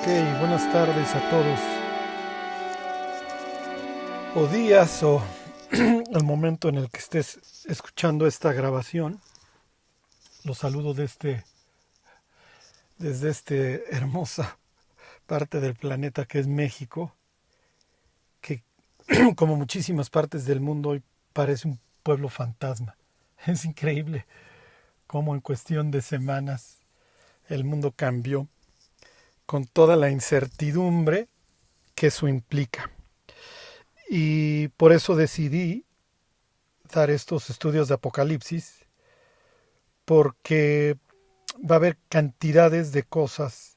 Ok, buenas tardes a todos, o días, o el momento en el que estés escuchando esta grabación. Los saludo desde esta hermosa parte del planeta que es México, que como muchísimas partes del mundo hoy parece un pueblo fantasma. Es increíble cómo en cuestión de semanas el mundo cambió con toda la incertidumbre que eso implica. Y por eso decidí dar estos estudios de Apocalipsis, porque va a haber cantidades de cosas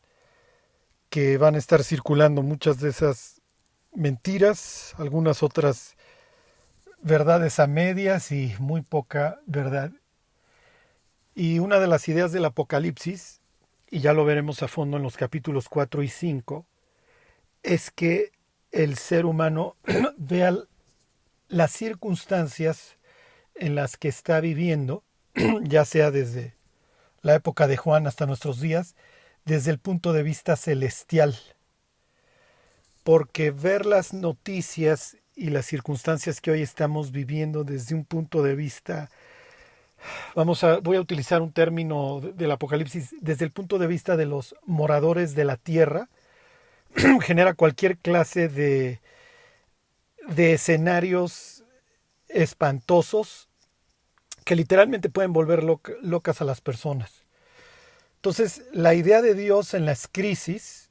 que van a estar circulando, muchas de esas mentiras, algunas otras verdades a medias y muy poca verdad. Y una de las ideas del Apocalipsis, y ya lo veremos a fondo en los capítulos 4 y 5, es que el ser humano vea las circunstancias en las que está viviendo, ya sea desde la época de Juan hasta nuestros días, desde el punto de vista celestial. Porque ver las noticias y las circunstancias que hoy estamos viviendo desde un punto de vista, voy a utilizar un término del Apocalipsis, desde el punto de vista de los moradores de la tierra, genera cualquier clase de escenarios espantosos que literalmente pueden volver locas a las personas. Entonces, la idea de Dios en las crisis,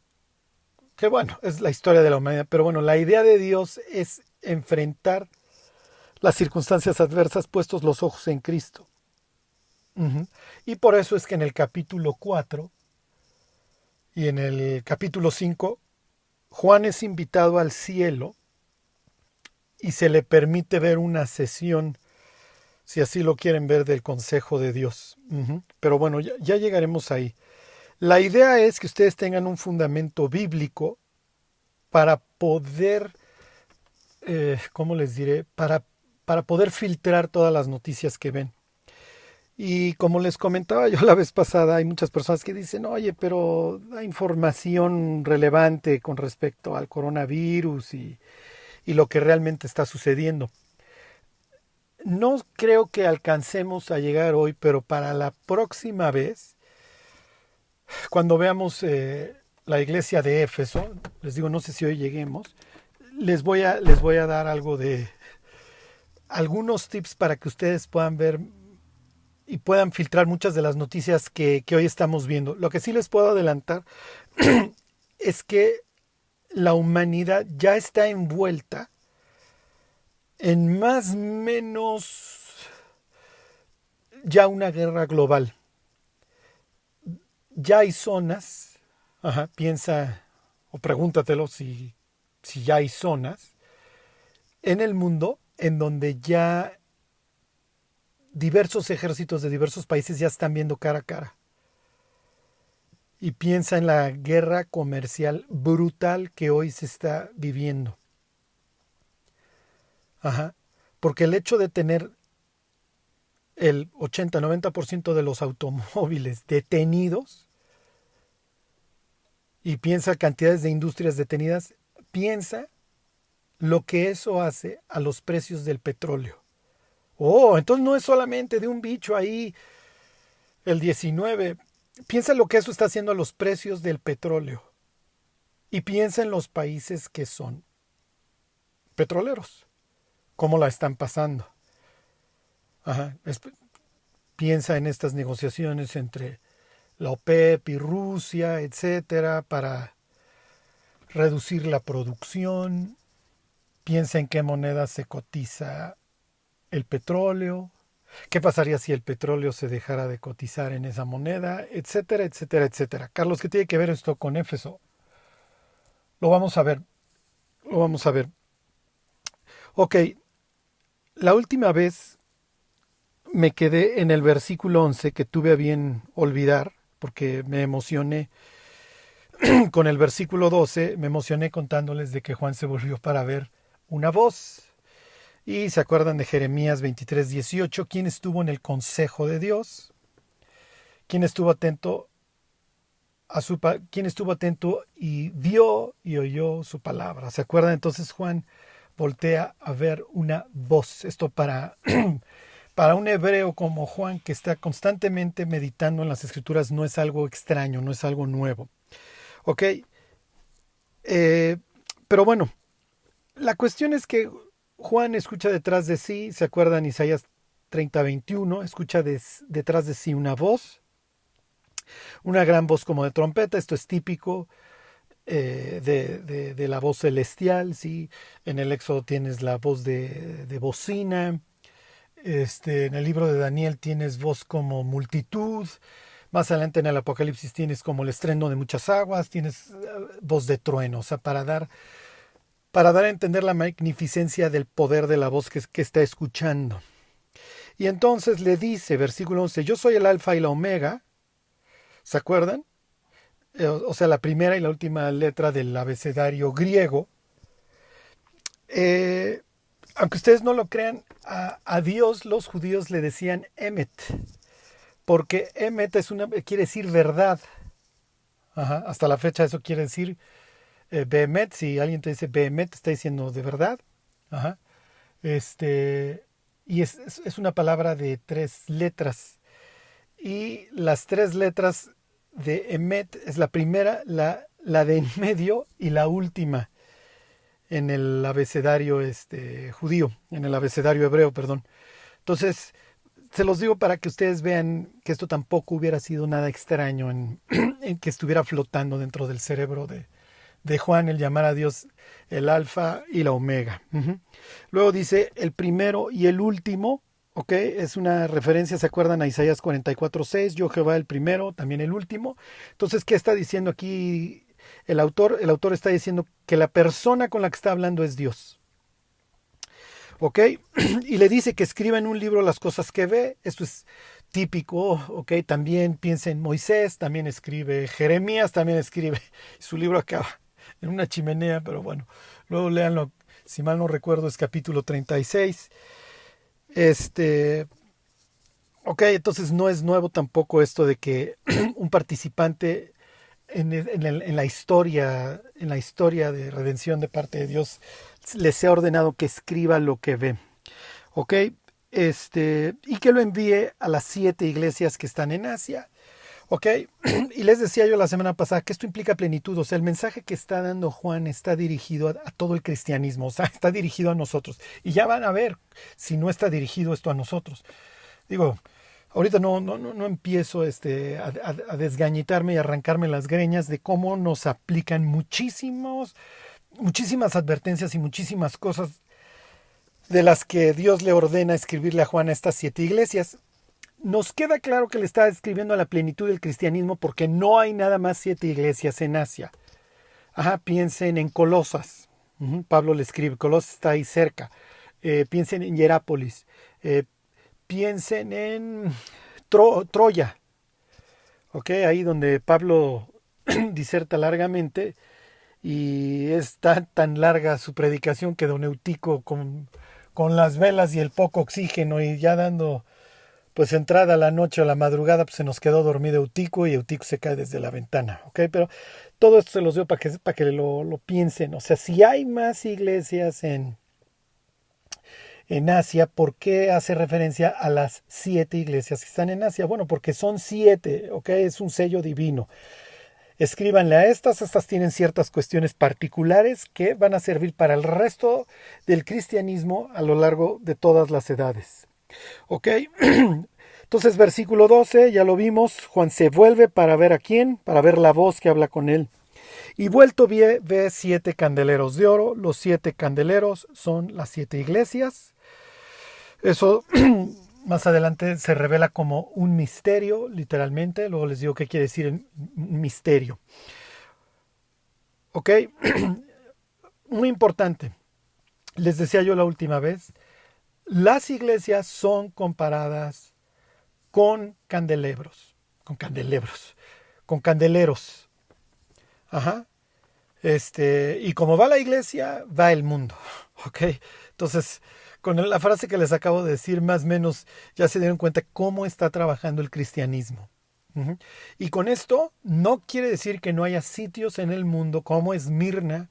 que bueno, es la historia de la humanidad, pero bueno, la idea de Dios es enfrentar las circunstancias adversas puestos los ojos en Cristo. Uh-huh. Y por eso es que en el capítulo 4 y en el capítulo 5, Juan es invitado al cielo y se le permite ver una sesión, si así lo quieren ver, del consejo de Dios. Uh-huh. Pero bueno, ya llegaremos ahí. La idea es que ustedes tengan un fundamento bíblico para poder, ¿cómo les diré? Para poder filtrar todas las noticias que ven. Y como les comentaba yo la vez pasada, hay muchas personas que dicen, oye, pero hay información relevante con respecto al coronavirus y lo que realmente está sucediendo. No creo que alcancemos a llegar hoy, pero para la próxima vez, cuando veamos la iglesia de Éfeso, les digo, no sé si hoy lleguemos, les voy a dar algo de algunos tips para que ustedes puedan ver y puedan filtrar muchas de las noticias que hoy estamos viendo. Lo que sí les puedo adelantar es que la humanidad ya está envuelta en más o menos ya una guerra global. Ya hay zonas, piensa o pregúntatelo si ya hay zonas en el mundo en donde ya diversos ejércitos de diversos países ya están viendo cara a cara. Y piensa en la guerra comercial brutal que hoy se está viviendo. Ajá. Porque el hecho de tener el 80-90% de los automóviles detenidos, y piensa cantidades de industrias detenidas, piensa lo que eso hace a los precios del petróleo. Oh, entonces no es solamente de un bicho ahí, el 19. Piensa lo que eso está haciendo a los precios del petróleo. Y piensa en los países que son petroleros, cómo la están pasando. Ajá. Piensa en estas negociaciones entre la OPEP y Rusia, etcétera, para reducir la producción. Piensa en qué moneda se cotiza el petróleo. ¿Qué pasaría si el petróleo se dejara de cotizar en esa moneda? Etcétera, etcétera, etcétera. Carlos, ¿qué tiene que ver esto con Éfeso? Lo vamos a ver. Lo vamos a ver. Ok, la última vez me quedé en el versículo 11 que tuve a bien olvidar porque me emocioné con el versículo 12, me emocioné contándoles de que Juan se volvió para ver una voz. Y se acuerdan de Jeremías 23:18, ¿quién estuvo en el consejo de Dios? ¿Quién estuvo atento quien estuvo atento y vio y oyó su palabra. ¿Se acuerdan? Entonces Juan voltea a ver una voz. Esto para, para un hebreo como Juan, que está constantemente meditando en las escrituras, no es algo extraño, no es algo nuevo. ¿Ok? Eh, pero bueno, la cuestión es que Juan escucha detrás de sí, ¿se acuerdan? Isaías 30:21, escucha detrás de sí una gran voz como de trompeta. Esto es típico de la voz celestial, ¿sí? En el Éxodo tienes la voz de bocina. En el libro de Daniel tienes voz como multitud. Más adelante en el Apocalipsis tienes como el estruendo de muchas aguas, tienes voz de trueno, o sea, para dar a entender la magnificencia del poder de la voz que está escuchando. Y entonces le dice, versículo 11, yo soy el alfa y la omega, ¿se acuerdan? O sea, la primera y la última letra del abecedario griego. Aunque ustedes no lo crean, a Dios los judíos le decían Emet, porque Emet quiere decir verdad. Ajá, hasta la fecha eso quiere decir Behemet. Si alguien te dice Behemet, está diciendo de verdad. Ajá. Y es una palabra de 3 letras. Y las 3 letras de Emet es la primera, la de en medio y la última en el abecedario judío, en el abecedario hebreo, perdón. Entonces, se los digo para que ustedes vean que esto tampoco hubiera sido nada extraño en que estuviera flotando dentro del cerebro de Juan el llamar a Dios el alfa y la omega. Luego dice el primero y el último. ¿Ok? Es una referencia, ¿se acuerdan? A Isaías 44:6, yo Jehová el primero, también el último. Entonces, ¿qué está diciendo aquí el autor? El autor está diciendo que la persona con la que está hablando es Dios. ¿Ok? Y le dice que escriba en un libro las cosas que ve. Esto es típico, ¿ok? También piensa en Moisés, también escribe Jeremías, también escribe. Su libro acaba en una chimenea, pero bueno, luego léanlo. Si mal no recuerdo, es capítulo 36. Ok, entonces no es nuevo tampoco esto de que un participante en la historia de redención de parte de Dios le sea ordenado que escriba lo que ve. Ok, y que lo envíe a las 7 iglesias que están en Asia. Ok, y les decía yo la semana pasada que esto implica plenitud, o sea, el mensaje que está dando Juan está dirigido a todo el cristianismo, o sea, está dirigido a nosotros. Y ya van a ver si no está dirigido esto a nosotros. Digo, ahorita no empiezo a desgañitarme y arrancarme las greñas de cómo nos aplican muchísimas advertencias y muchísimas cosas de las que Dios le ordena escribirle a Juan a estas 7 iglesias. Nos queda claro que le está escribiendo a la plenitud del cristianismo porque no hay nada más 7 iglesias en Asia. Ajá, piensen en Colosas. Pablo le escribe, Colosas está ahí cerca. Piensen en Hierápolis. Piensen en Troya. Ok, ahí donde Pablo diserta largamente y es tan larga su predicación que don Eutico con las velas y el poco oxígeno y ya dando pues entrada a la noche o la madrugada, pues se nos quedó dormido Eutico y Eutico se cae desde la ventana, ¿ok? Pero todo esto se los dio para que lo piensen. O sea, si hay más iglesias en Asia, ¿por qué hace referencia a las 7 iglesias que están en Asia? Bueno, porque son 7, ¿ok? Es un sello divino. Escríbanle a estas tienen ciertas cuestiones particulares que van a servir para el resto del cristianismo a lo largo de todas las edades. ¿Ok? Entonces, versículo 12, ya lo vimos, Juan se vuelve para ver a quién, para ver la voz que habla con él. Y vuelto ve 7 candeleros de oro, los 7 candeleros son las 7 iglesias. Eso más adelante se revela como un misterio, literalmente, luego les digo qué quiere decir misterio. ¿Ok? Muy importante, les decía yo la última vez, las iglesias son comparadas con candeleros. Ajá. Y como va la iglesia, va el mundo. ¿Ok? Entonces, con la frase que les acabo de decir, más o menos ya se dieron cuenta cómo está trabajando el cristianismo. Ujú. Y con esto no quiere decir que no haya sitios en el mundo como Esmirna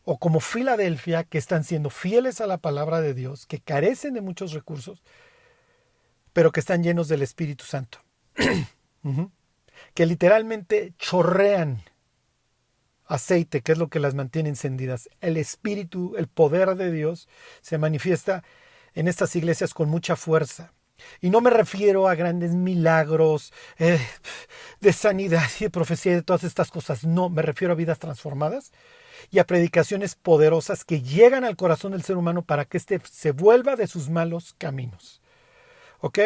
o como Filadelfia que están siendo fieles a la palabra de Dios, que carecen de muchos recursos, pero que están llenos del Espíritu Santo. Ujú. Que literalmente chorrean aceite, que es lo que las mantiene encendidas. El Espíritu, el poder de Dios se manifiesta en estas iglesias con mucha fuerza. Y no me refiero a grandes milagros de sanidad y de profecía y de todas estas cosas. No, me refiero a vidas transformadas y a predicaciones poderosas que llegan al corazón del ser humano para que éste se vuelva de sus malos caminos. ¿Ok?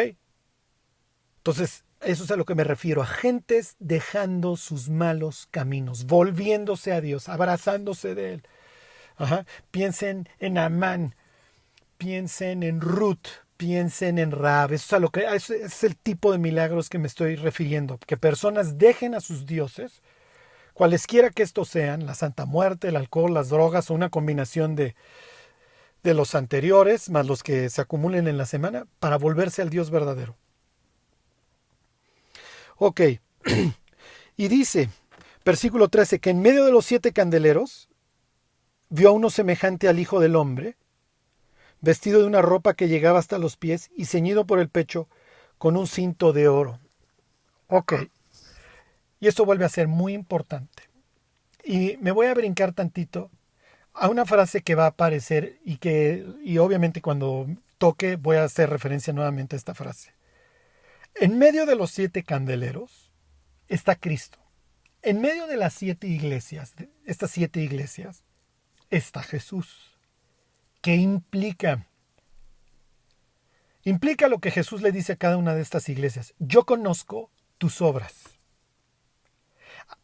Entonces, eso es a lo que me refiero, a gentes dejando sus malos caminos, volviéndose a Dios, abrazándose de Él. Ajá. Piensen en Amán, piensen en Ruth, piensen en Rahab. Eso es, a lo que, eso es el tipo de milagros que me estoy refiriendo, que personas dejen a sus dioses, cualesquiera que estos sean, la Santa Muerte, el alcohol, las drogas o una combinación de los anteriores, más los que se acumulen en la semana, para volverse al Dios verdadero. Ok, y dice, versículo 13, que en medio de los 7 candeleros vio a uno semejante al Hijo del Hombre, vestido de una ropa que llegaba hasta los pies y ceñido por el pecho con un cinto de oro. Ok, y esto vuelve a ser muy importante. Y me voy a brincar tantito a una frase que va a aparecer y obviamente cuando toque voy a hacer referencia nuevamente a esta frase. En medio de los 7 candeleros está Cristo. En medio de las 7 iglesias, de estas 7 iglesias, está Jesús. ¿Qué implica? Implica lo que Jesús le dice a cada una de estas iglesias. Yo conozco tus obras.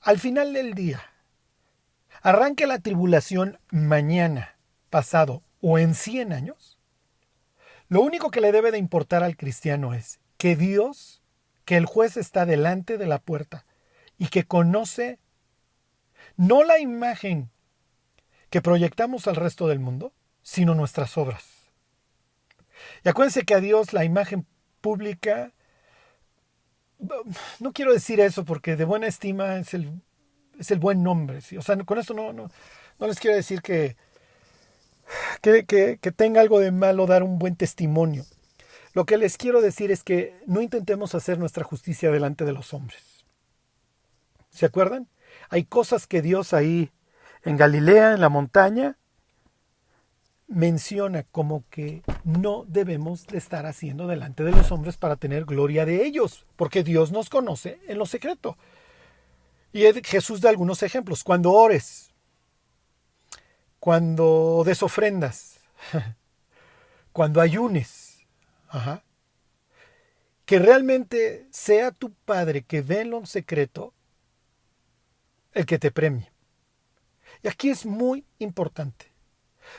Al final del día, arranque la tribulación mañana, pasado o en 100 años, lo único que le debe de importar al cristiano es que Dios, que el juez está delante de la puerta y que conoce no la imagen que proyectamos al resto del mundo, sino nuestras obras. Y acuérdense que a Dios la imagen pública, no quiero decir eso porque de buena estima es el buen nombre. ¿Sí? O sea, con esto no les quiero decir que tenga algo de malo dar un buen testimonio. Lo que les quiero decir es que no intentemos hacer nuestra justicia delante de los hombres. ¿Se acuerdan? Hay cosas que Dios ahí en Galilea, en la montaña, menciona como que no debemos de estar haciendo delante de los hombres para tener gloria de ellos, porque Dios nos conoce en lo secreto. Y Jesús da algunos ejemplos. Cuando ores, cuando des ofrendas, cuando ayunes, ajá, que realmente sea tu Padre que ve en lo secreto el que te premie. Y aquí es muy importante.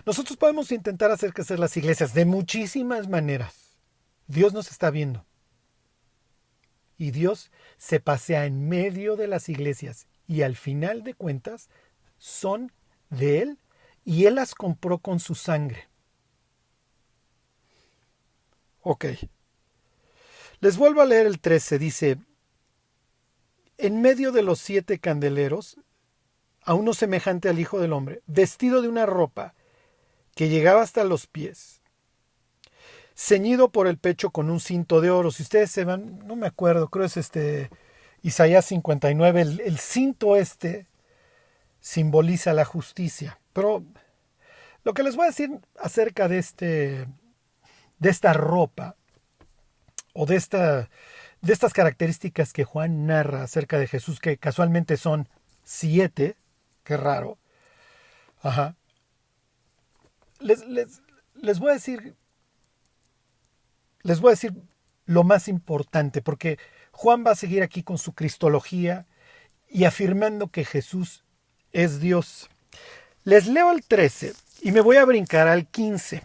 Nosotros podemos intentar hacer crecer las iglesias de muchísimas maneras. Dios nos está viendo. Y Dios se pasea en medio de las iglesias. Y al final de cuentas son de Él y Él las compró con su sangre. Ok. Les vuelvo a leer el 13. Dice, en medio de los 7 candeleros, a uno semejante al Hijo del Hombre, vestido de una ropa que llegaba hasta los pies, ceñido por el pecho con un cinto de oro. Si ustedes se van, no me acuerdo, creo es Isaías 59, el cinto simboliza la justicia. Pero lo que les voy a decir acerca de esta ropa o de estas características que Juan narra acerca de Jesús, que casualmente son 7, qué raro. Ajá. Les voy a decir lo más importante, porque Juan va a seguir aquí con su cristología y afirmando que Jesús es Dios. Les leo el 13 y me voy a brincar al 15.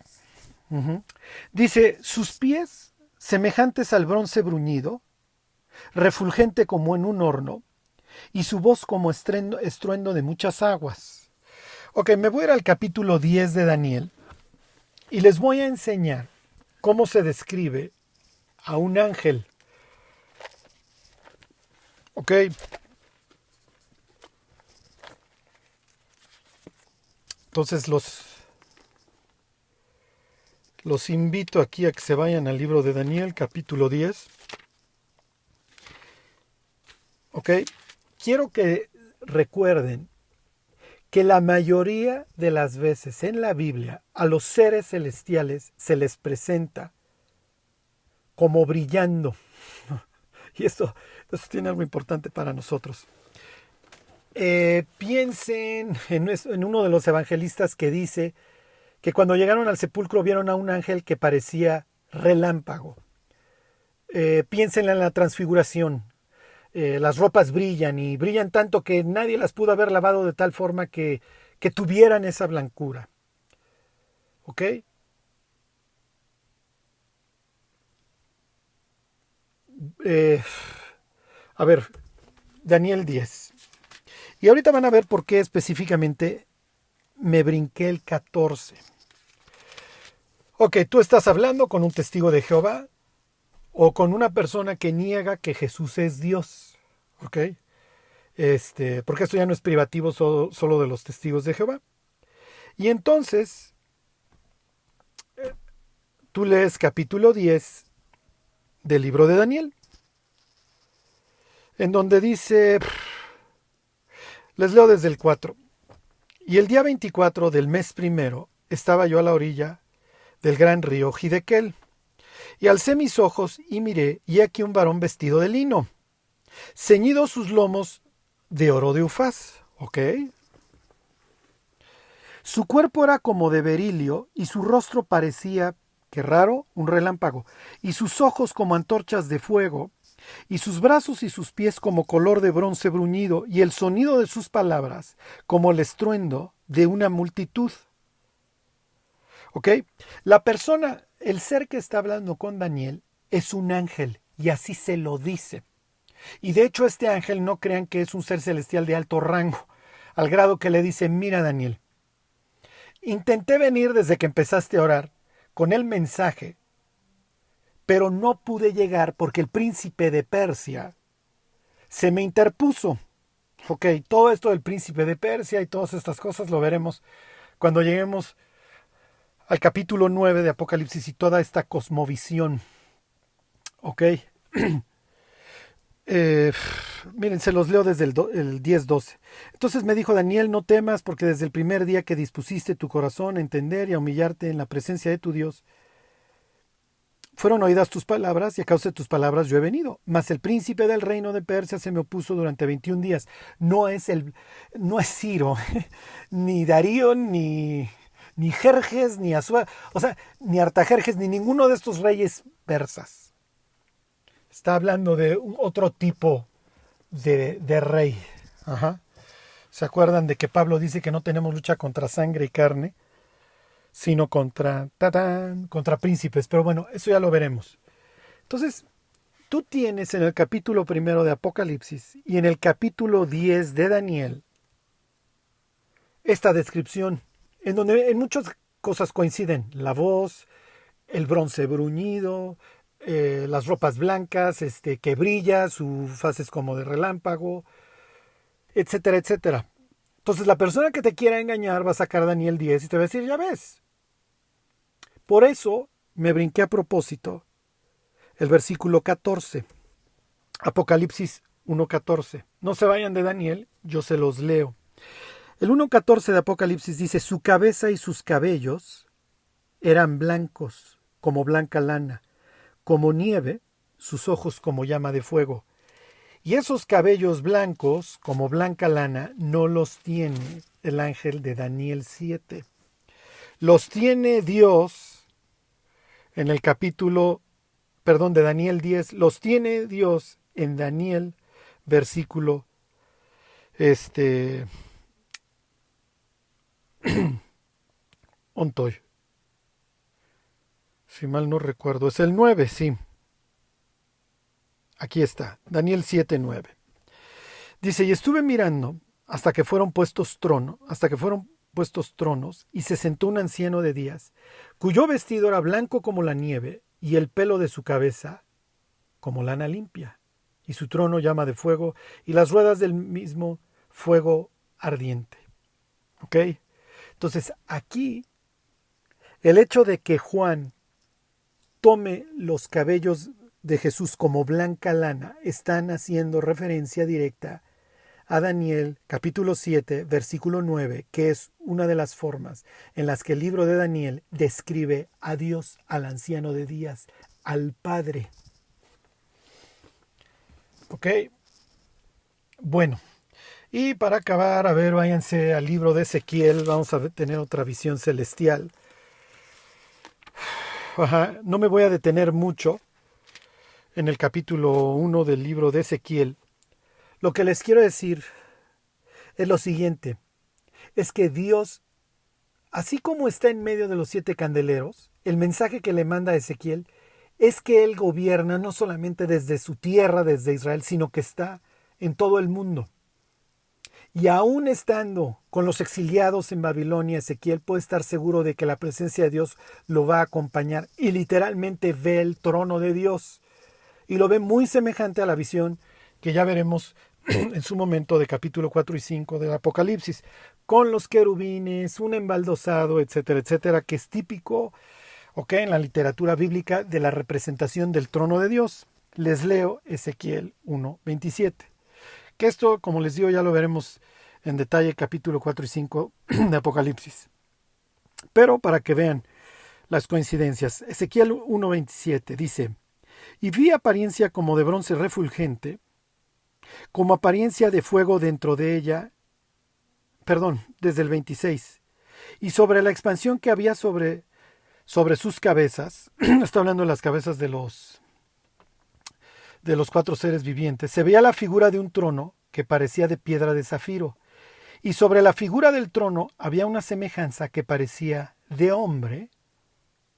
Dice, sus pies semejantes al bronce bruñido, refulgente como en un horno, y su voz como estruendo de muchas aguas. Ok, me voy a ir al capítulo 10 de Daniel y les voy a enseñar cómo se describe a un ángel. Ok. Entonces los invito aquí a que se vayan al libro de Daniel, capítulo 10. Ok. Quiero que recuerden que la mayoría de las veces en la Biblia a los seres celestiales se les presenta como brillando. Y eso tiene algo importante para nosotros. Piensen en uno de los evangelistas que dice que cuando llegaron al sepulcro vieron a un ángel que parecía relámpago. Piensen en la transfiguración. Las ropas brillan y brillan tanto que nadie las pudo haber lavado de tal forma que tuvieran esa blancura. ¿Ok? A ver, Daniel 10. Y ahorita van a ver por qué específicamente me brinqué el 14. Ok, tú estás hablando con un testigo de Jehová o con una persona que niega que Jesús es Dios. Ok. Porque esto ya no es privativo solo de los testigos de Jehová. Y entonces, tú lees capítulo 10 del libro de Daniel, en donde dice, les leo desde el 4. Y el día 24 del mes primero estaba yo a la orilla del gran río Hidekel, y alcé mis ojos y miré, y aquí un varón vestido de lino, ceñido sus lomos de oro de Ufaz. ¿Ok? Su cuerpo era como de berilio, y su rostro parecía, qué raro, un relámpago, y sus ojos como antorchas de fuego, y sus brazos y sus pies como color de bronce bruñido, y el sonido de sus palabras como el estruendo de una multitud. ¿Ok? La persona, el ser que está hablando con Daniel, es un ángel, y así se lo dice. Y de hecho este ángel no crean que es un ser celestial de alto rango, al grado que le dice, mira Daniel, intenté venir desde que empezaste a orar con el mensaje, pero no pude llegar porque el príncipe de Persia se me interpuso. Ok, todo esto del príncipe de Persia y todas estas cosas lo veremos cuando lleguemos al capítulo 9 de Apocalipsis y toda esta cosmovisión. Ok. Miren, se los leo desde el 10:12. Entonces me dijo Daniel, no temas, porque desde el primer día que dispusiste tu corazón a entender y a humillarte en la presencia de tu Dios, fueron oídas tus palabras, y a causa de tus palabras yo he venido. Mas el príncipe del reino de Persia se me opuso durante 21 días. No es Ciro, ni Darío, ni Jerjes, ni Asuá, o sea, ni Artajerjes, ni ninguno de estos reyes persas. Está hablando de otro tipo de rey. Ajá. ¿Se acuerdan de que Pablo dice que no tenemos lucha contra sangre y carne, sino contra príncipes? Pero bueno, eso ya lo veremos. Entonces, tú tienes en el capítulo 1 de Apocalipsis y en el capítulo 10 de Daniel esta descripción, en donde en muchas cosas coinciden. La voz, el bronce bruñido, las ropas blancas, que brilla, su faz es como de relámpago, etcétera, etcétera. Entonces la persona que te quiera engañar va a sacar Daniel 10 y te va a decir, ya ves. Por eso me brinqué a propósito el versículo 14, Apocalipsis 1:14. No se vayan de Daniel, yo se los leo. El 1:14 de Apocalipsis dice, su cabeza y sus cabellos eran blancos, como blanca lana, como nieve, sus ojos como llama de fuego. Y esos cabellos blancos, como blanca lana, no los tiene el ángel de Daniel 7. Los tiene Dios en el de Daniel 10. Los tiene Dios en Daniel, versículo, ontoy. Si mal no recuerdo, es el 9, sí. Aquí está, Daniel 7:9. Dice, y estuve mirando hasta que fueron puestos tronos, y se sentó un anciano de días, cuyo vestido era blanco como la nieve, y el pelo de su cabeza como lana limpia. y su trono llama de fuego, y las ruedas del mismo fuego ardiente. ¿Ok? Entonces, aquí, el hecho de que Juan tome los cabellos de Jesús como blanca lana, están haciendo referencia directa a Daniel capítulo 7, versículo 9, que es una de las formas en las que el libro de Daniel describe a Dios, al anciano de días, al Padre. ¿Ok? Bueno, y para acabar, a ver, váyanse al libro de Ezequiel, vamos a tener otra visión celestial. No me voy a detener mucho en el capítulo 1 del libro de Ezequiel. Lo que les quiero decir es lo siguiente, es que Dios, así como está en medio de los 7 candeleros, el mensaje que le manda a Ezequiel es que Él gobierna no solamente desde su tierra, desde Israel, sino que está en todo el mundo. Y aún estando con los exiliados en Babilonia, Ezequiel puede estar seguro de que la presencia de Dios lo va a acompañar y literalmente ve el trono de Dios. Y lo ve muy semejante a la visión que ya veremos en su momento de capítulo 4 y 5 del Apocalipsis, con los querubines, un embaldosado, etcétera, etcétera, que es típico, en la literatura bíblica de la representación del trono de Dios. Les leo Ezequiel 1:27. Que esto, como les digo, ya lo veremos en detalle capítulo 4 y 5 de Apocalipsis. Pero para que vean las coincidencias, Ezequiel 1:27 dice: y vi apariencia como de bronce refulgente, como apariencia de fuego dentro de ella, desde el 26, y sobre la expansión que había sobre sus cabezas, está hablando de las cabezas de los 4 seres vivientes, se veía la figura de un trono que parecía de piedra de zafiro, y sobre la figura del trono había una semejanza que parecía de hombre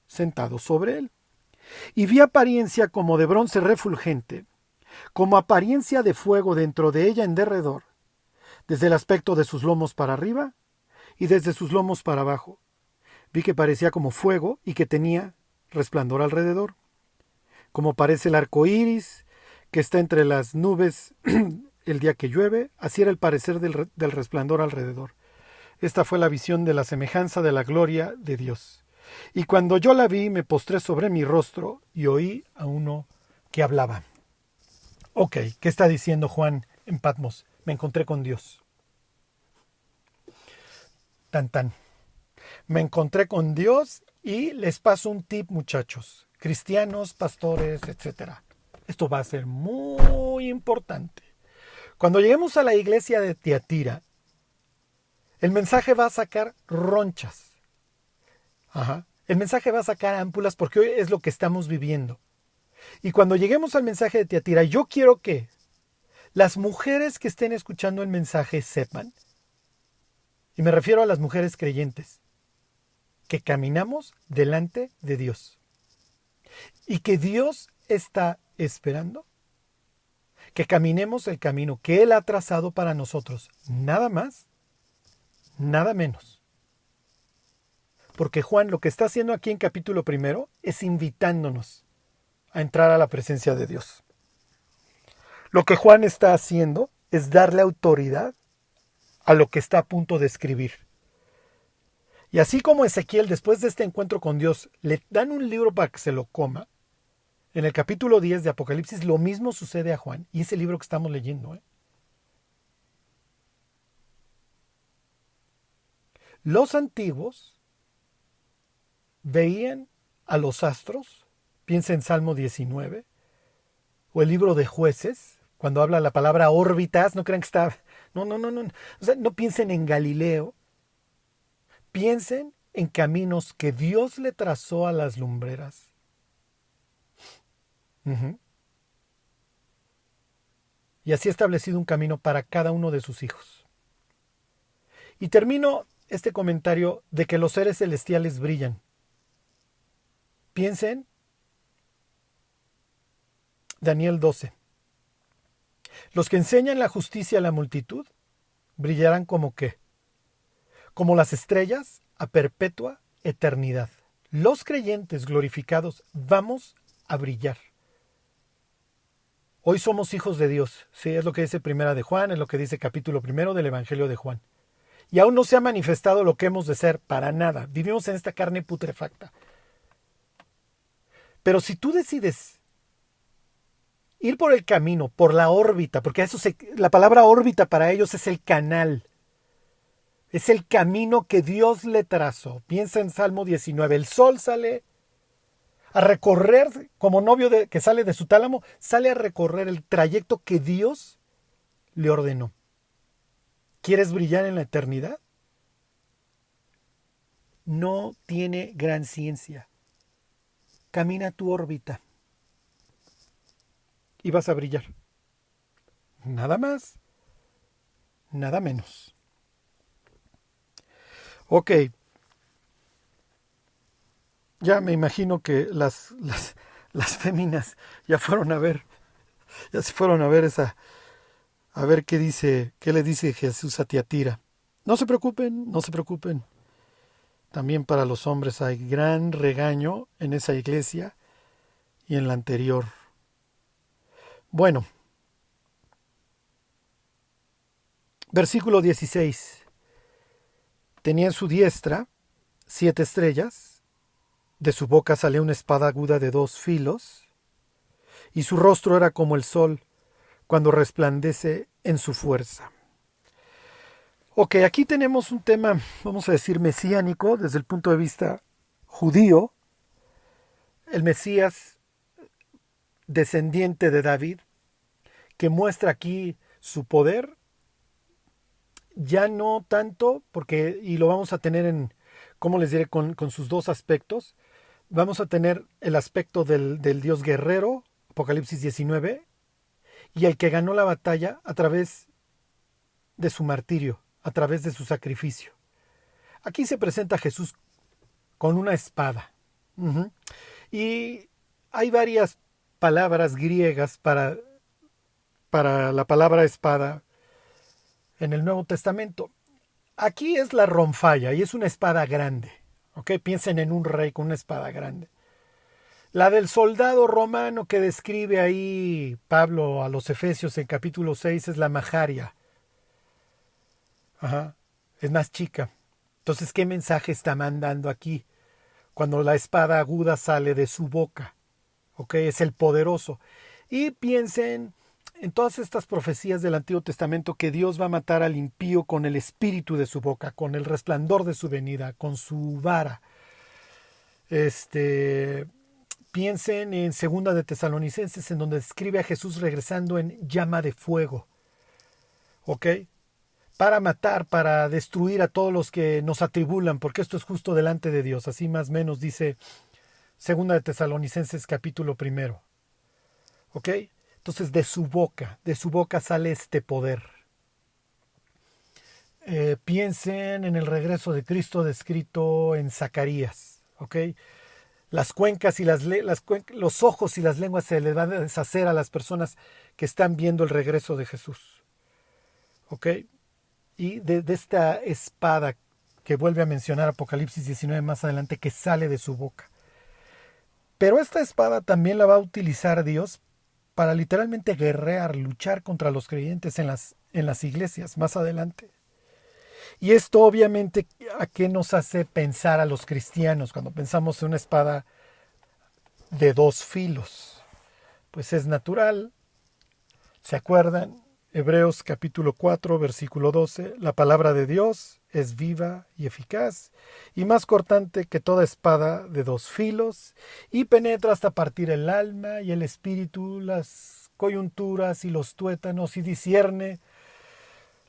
sentado sobre él. Y vi apariencia como de bronce refulgente, como apariencia de fuego dentro de ella en derredor, desde el aspecto de sus lomos para arriba y desde sus lomos para abajo. Vi que parecía como fuego y que tenía resplandor alrededor, como parece el arco iris que está entre las nubes el día que llueve, así era el parecer del resplandor alrededor. Esta fue la visión de la semejanza de la gloria de Dios. Y cuando yo la vi, me postré sobre mi rostro y oí a uno que hablaba. Ok, ¿qué está diciendo Juan en Patmos? Me encontré con Dios. Tan tan. Me encontré con Dios y les paso un tip, muchachos. Cristianos, pastores, etc. Esto va a ser muy importante. Cuando lleguemos a la iglesia de Tiatira, el mensaje va a sacar ronchas. El mensaje va a sacar ámpulas porque hoy es lo que estamos viviendo. Y cuando lleguemos al mensaje de Tiatira, yo quiero que las mujeres que estén escuchando el mensaje sepan, y me refiero a las mujeres creyentes, que caminamos delante de Dios. Y que Dios está esperando que caminemos el camino que Él ha trazado para nosotros. Nada más, nada menos. Porque Juan lo que está haciendo aquí en capítulo 1 es invitándonos a entrar a la presencia de Dios. Lo que Juan está haciendo es darle autoridad a lo que está a punto de escribir. Y así como Ezequiel, después de este encuentro con Dios, le dan un libro para que se lo coma, en el capítulo 10 de Apocalipsis lo mismo sucede a Juan, y es el libro que estamos leyendo. Los antiguos veían a los astros, piensa en Salmo 19, o el libro de Jueces, cuando habla la palabra órbitas, no crean que está... No. O sea, no piensen en Galileo, piensen en caminos que Dios le trazó a las lumbreras. Y así ha establecido un camino para cada uno de sus hijos. Y termino este comentario de que los seres celestiales brillan. Piensen Daniel 12. Los que enseñan la justicia a la multitud brillarán como ¿qué? Como las estrellas a perpetua eternidad. Los creyentes glorificados vamos a brillar. Hoy somos hijos de Dios. Sí, es lo que dice Primera de Juan, es lo que dice capítulo 1 del Evangelio de Juan. Y aún no se ha manifestado lo que hemos de ser para nada. Vivimos en esta carne putrefacta. Pero si tú decides ir por el camino, por la órbita, porque la palabra órbita para ellos es el canal. Es el camino que Dios le trazó. Piensa en Salmo 19. El sol sale a recorrer, como novio que sale de su tálamo, sale a recorrer el trayecto que Dios le ordenó. ¿Quieres brillar en la eternidad? No tiene gran ciencia. Camina tu órbita y vas a brillar. Nada más, nada menos. Ok. Ya me imagino que las féminas ya fueron a ver, ya se fueron a ver a ver qué le dice Jesús a Tiatira. No se preocupen, no se preocupen. También para los hombres hay gran regaño en esa iglesia y en la anterior. Bueno, versículo 16. Tenía en su diestra 7 estrellas, de su boca salía una espada aguda de 2 filos, y su rostro era como el sol cuando resplandece en su fuerza. Ok, aquí tenemos un tema, vamos a decir, mesiánico desde el punto de vista judío. El Mesías descendiente de David, que muestra aquí su poder, ya no tanto, porque, y lo vamos a tener en, ¿cómo les diré?, con sus dos aspectos. Vamos a tener el aspecto del Dios guerrero, Apocalipsis 19, y el que ganó la batalla a través de su martirio, a través de su sacrificio. Aquí se presenta Jesús con una espada. Y hay varias palabras griegas para la palabra espada en el Nuevo Testamento. Aquí es la ronfalla y es una espada grande. ¿Ok? Piensen en un rey con una espada grande. La del soldado romano que describe ahí Pablo a los Efesios en capítulo 6 es la majaria. Es más chica. Entonces, ¿qué mensaje está mandando aquí? Cuando la espada aguda sale de su boca. ¿Ok? Es el poderoso. Y piensen en todas estas profecías del Antiguo Testamento que Dios va a matar al impío con el espíritu de su boca, con el resplandor de su venida, con su vara. Piensen en 2 de Tesalonicenses, en donde describe a Jesús regresando en llama de fuego. ¿Ok? Para matar, para destruir a todos los que nos atribulan, porque esto es justo delante de Dios. Así más o menos dice 2 de Tesalonicenses capítulo 1. ¿Ok? Entonces de su boca sale este poder. Piensen en el regreso de Cristo descrito en Zacarías. ¿Ok? Las cuencas y los ojos y las lenguas se les van a deshacer a las personas que están viendo el regreso de Jesús. ¿Ok? Y de esta espada que vuelve a mencionar Apocalipsis 19 más adelante, que sale de su boca. Pero esta espada también la va a utilizar Dios para literalmente guerrear, luchar contra los creyentes en las iglesias más adelante. Y esto obviamente, ¿a qué nos hace pensar a los cristianos cuando pensamos en una espada de 2 filos? Pues es natural. ¿Se acuerdan? Hebreos capítulo 4, versículo 12. La palabra de Dios es viva y eficaz, y más cortante que toda espada de 2 filos, y penetra hasta partir el alma y el espíritu, las coyunturas y los tuétanos, y discierne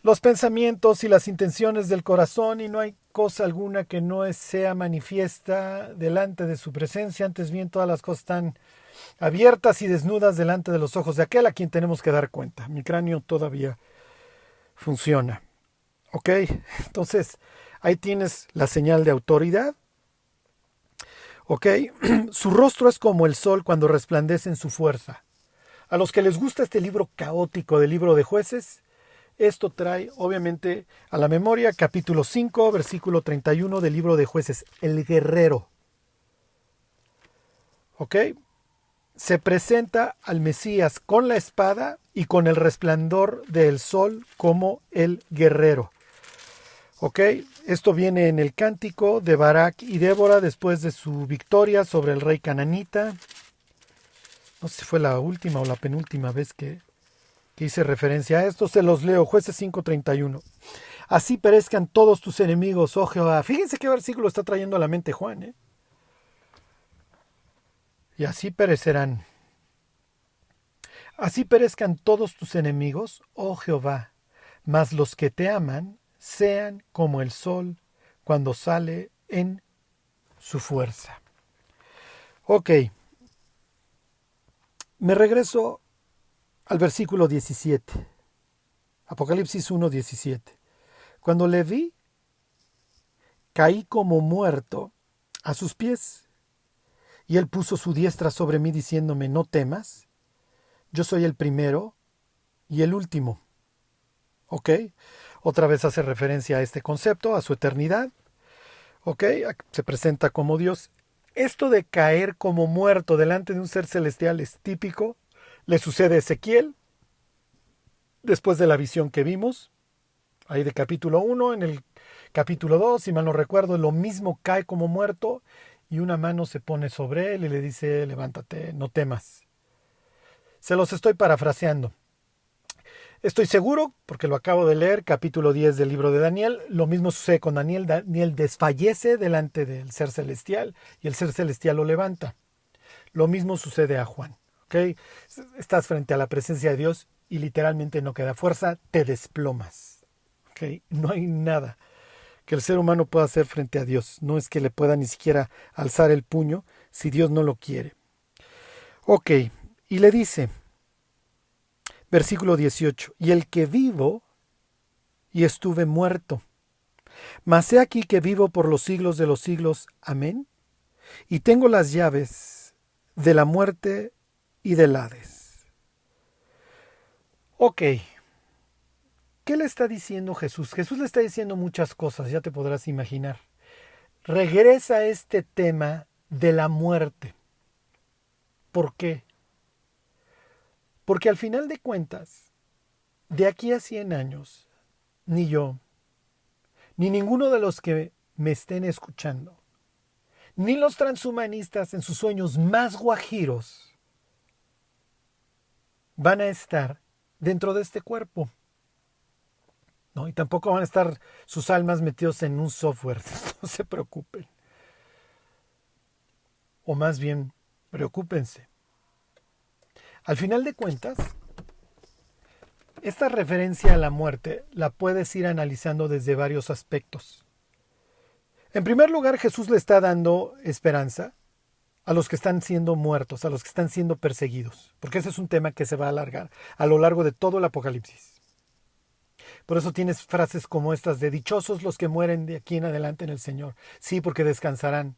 los pensamientos y las intenciones del corazón, y no hay cosa alguna que no sea manifiesta delante de su presencia. Antes bien, todas las cosas están abiertas y desnudas delante de los ojos de aquel a quien tenemos que dar cuenta. Mi cráneo todavía funciona. ¿Ok? Entonces, ahí tienes la señal de autoridad. ¿Ok? Su rostro es como el sol cuando resplandece en su fuerza. A los que les gusta este libro caótico del libro de Jueces, esto trae, obviamente, a la memoria capítulo 5, versículo 31 del libro de Jueces, el guerrero. ¿Ok? se presenta al Mesías con la espada y con el resplandor del sol como el guerrero. ¿Ok? Esto viene en el cántico de Barak y Débora después de su victoria sobre el rey cananita. No sé si fue la última o la penúltima vez que hice referencia a esto. Se los leo, Jueces 5:31. Así perezcan todos tus enemigos, oh Jehová. Fíjense qué versículo está trayendo a la mente Juan, ¿eh? Y así perecerán. Así perezcan todos tus enemigos, oh Jehová, mas los que te aman sean como el sol cuando sale en su fuerza. Ok, me regreso al versículo 17, Apocalipsis 1:17. Cuando le vi, caí como muerto a sus pies, y él puso su diestra sobre mí diciéndome, no temas, yo soy el primero y el último. ¿Ok? Otra vez hace referencia a este concepto, a su eternidad. ¿Ok? Se presenta como Dios. Esto de caer como muerto delante de un ser celestial es típico. Le sucede a Ezequiel, después de la visión que vimos, ahí de capítulo 1, en el capítulo 2, si mal no recuerdo, lo mismo cae como muerto y una mano se pone sobre él y le dice, levántate, no temas. Se los estoy parafraseando. Estoy seguro, porque lo acabo de leer, capítulo 10 del libro de Daniel, lo mismo sucede con Daniel. Daniel desfallece delante del ser celestial y el ser celestial lo levanta. Lo mismo sucede a Juan. ¿Okay? Estás frente a la presencia de Dios y literalmente no queda fuerza, te desplomas. ¿Okay? No hay nada que el ser humano pueda hacer frente a Dios. No es que le pueda ni siquiera alzar el puño si Dios no lo quiere. Ok, y le dice, versículo 18, y el que vivo y estuve muerto, mas he aquí que vivo por los siglos de los siglos. Amén. Y tengo las llaves de la muerte y del Hades. Ok, ¿qué le está diciendo Jesús? Jesús le está diciendo muchas cosas, ya te podrás imaginar. Regresa a este tema de la muerte. ¿Por qué? Porque al final de cuentas, de aquí a 100 años, ni yo, ni ninguno de los que me estén escuchando, ni los transhumanistas en sus sueños más guajiros van a estar dentro de este cuerpo. ¿No? Y tampoco van a estar sus almas metidos en un software. No se preocupen. O más bien, preocúpense. Al final de cuentas, esta referencia a la muerte la puedes ir analizando desde varios aspectos. En primer lugar, Jesús le está dando esperanza a los que están siendo muertos, a los que están siendo perseguidos, porque ese es un tema que se va a alargar a lo largo de todo el Apocalipsis. Por eso tienes frases como estas de dichosos los que mueren de aquí en adelante en el Señor. Sí, porque descansarán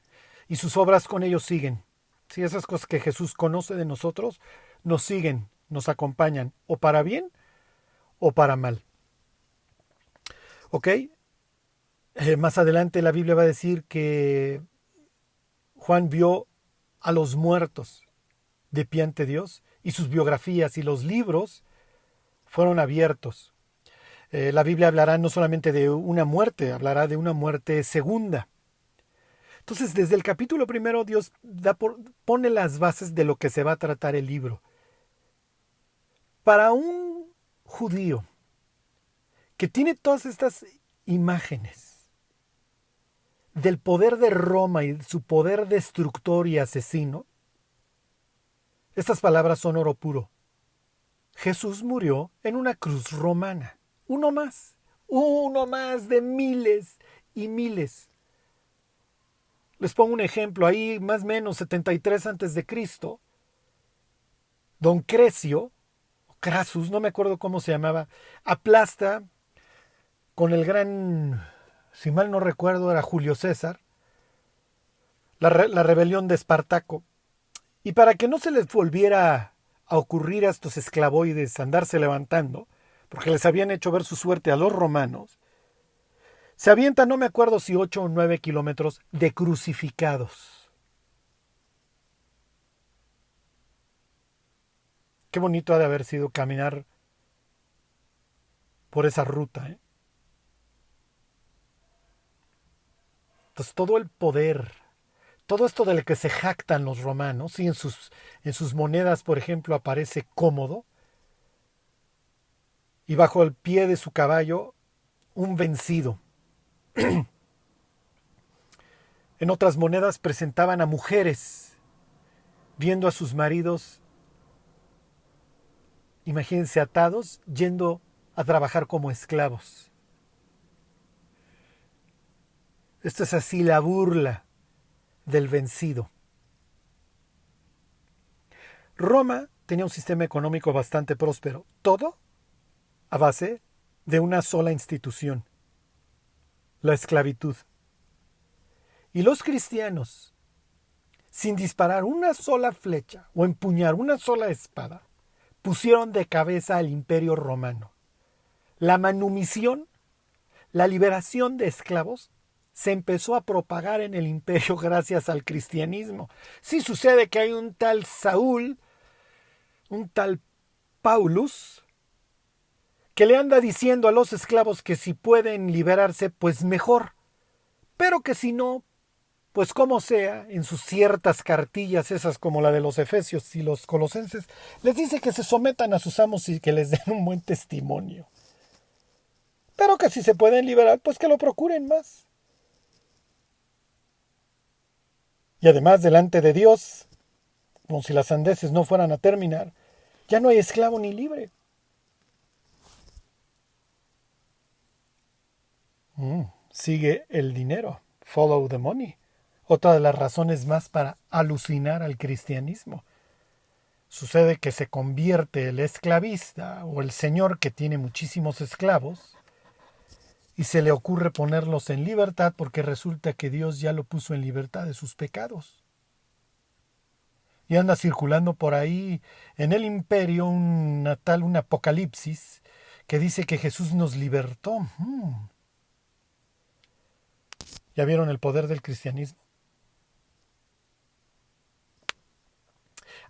y sus obras con ellos siguen. Sí, esas cosas que Jesús conoce de nosotros nos siguen, nos acompañan, o para bien o para mal. ¿Ok? Más adelante la Biblia va a decir que Juan vio a los muertos de pie ante Dios y sus biografías y los libros fueron abiertos. La Biblia hablará no solamente de una muerte, hablará de una muerte segunda. Entonces, desde el capítulo primero, Dios pone las bases de lo que se va a tratar el libro. Para un judío que tiene todas estas imágenes del poder de Roma y su poder destructor y asesino, estas palabras son oro puro. Jesús murió en una cruz romana. Uno más de miles y miles. Les pongo un ejemplo, ahí más o menos 73 antes de Cristo, Don Cresio, Crasus, no me acuerdo cómo se llamaba, aplasta con el gran, si mal no recuerdo, era Julio César, la rebelión de Espartaco. Y para que no se les volviera a ocurrir a estos esclavoides andarse levantando, porque les habían hecho ver su suerte a los romanos, se avienta, no me acuerdo si 8 o 9 kilómetros de crucificados. Qué bonito ha de haber sido caminar por esa ruta, ¿eh? Entonces todo el poder, todo esto de lo que se jactan los romanos, y en sus monedas, por ejemplo, aparece cómodo, y bajo el pie de su caballo, un vencido. En otras monedas presentaban a mujeres viendo a sus maridos, imagínense, atados, yendo a trabajar como esclavos. Esto es así la burla del vencido. Roma tenía un sistema económico bastante próspero, todo a base de una sola institución, la esclavitud. Y los cristianos, sin disparar una sola flecha o empuñar una sola espada, pusieron de cabeza al imperio romano. La manumisión, la liberación de esclavos, se empezó a propagar en el imperio gracias al cristianismo. Sí sucede que hay un tal Saúl, un tal Paulus, que le anda diciendo a los esclavos que si pueden liberarse, pues mejor, pero que si no, pues como sea, en sus ciertas cartillas, esas como la de los Efesios y los Colosenses, les dice que se sometan a sus amos y que les den un buen testimonio. Pero que si se pueden liberar, pues que lo procuren más. Y además, delante de Dios, como si las sandeces no fueran a terminar, ya no hay esclavo ni libre. Sigue el dinero. Follow the money. Otra de las razones más para alucinar al cristianismo. Sucede que se convierte el esclavista o el señor que tiene muchísimos esclavos y se le ocurre ponerlos en libertad porque resulta que Dios ya lo puso en libertad de sus pecados. Y anda circulando por ahí en el imperio un apocalipsis que dice que Jesús nos libertó. ¿Ya vieron el poder del cristianismo?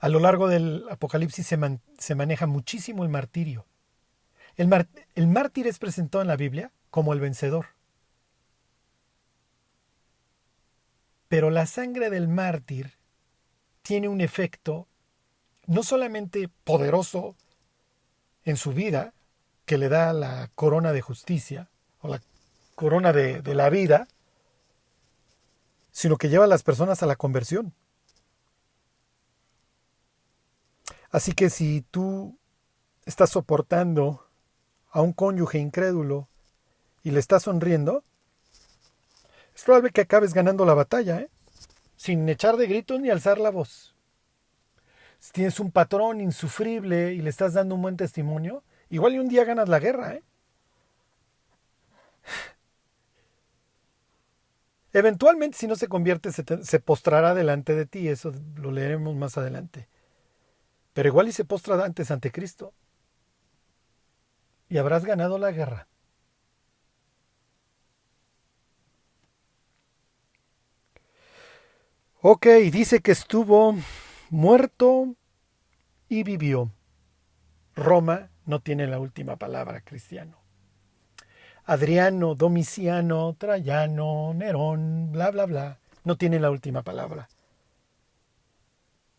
A lo largo del apocalipsis se maneja muchísimo el martirio. El mártir es presentado en la Biblia como el vencedor. Pero la sangre del mártir tiene un efecto no solamente poderoso en su vida, que le da la corona de justicia o la corona de la vida, sino que lleva a las personas a la conversión. Así que si tú estás soportando a un cónyuge incrédulo y le estás sonriendo, es probable que acabes ganando la batalla, ¿eh? Sin echar de gritos ni alzar la voz. Si tienes un patrón insufrible y le estás dando un buen testimonio, igual y un día ganas la guerra, ¿eh? Eventualmente, si no se convierte, se postrará delante de ti. Eso lo leeremos más adelante. Pero igual y se postra antes ante Cristo. Y habrás ganado la guerra. Ok, dice que estuvo muerto y vivió. Roma no tiene la última palabra, cristiano. Adriano, Domiciano, Traiano, Nerón, bla, bla, bla, no tienen la última palabra.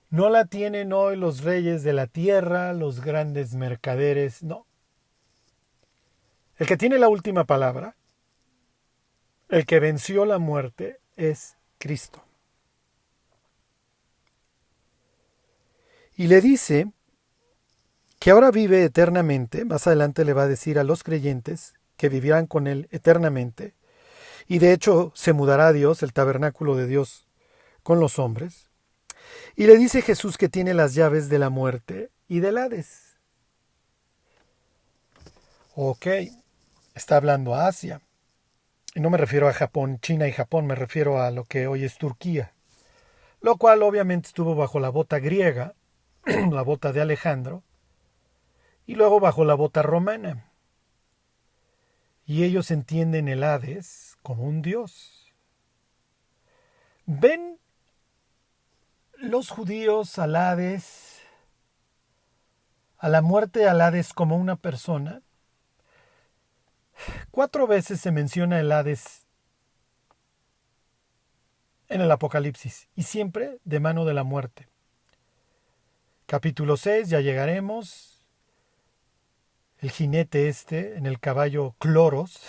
No la tienen hoy los reyes de la tierra, los grandes mercaderes, no. El que tiene la última palabra, el que venció la muerte, es Cristo. Y le dice que ahora vive eternamente, más adelante le va a decir a los creyentes que vivirán con él eternamente, y de hecho se mudará a Dios, el tabernáculo de Dios, con los hombres. Y le dice Jesús que tiene las llaves de la muerte y del Hades. Ok, está hablando a Asia. Y no me refiero a Japón, China y Japón, me refiero a lo que hoy es Turquía. Lo cual obviamente estuvo bajo la bota griega, la bota de Alejandro, y luego bajo la bota romana. Y ellos entienden el Hades como un dios. Ven los judíos al Hades a la muerte, al Hades como una persona. 4 veces se menciona el Hades en el Apocalipsis y siempre de mano de la muerte. Capítulo 6, ya llegaremos. El jinete en el caballo Cloros,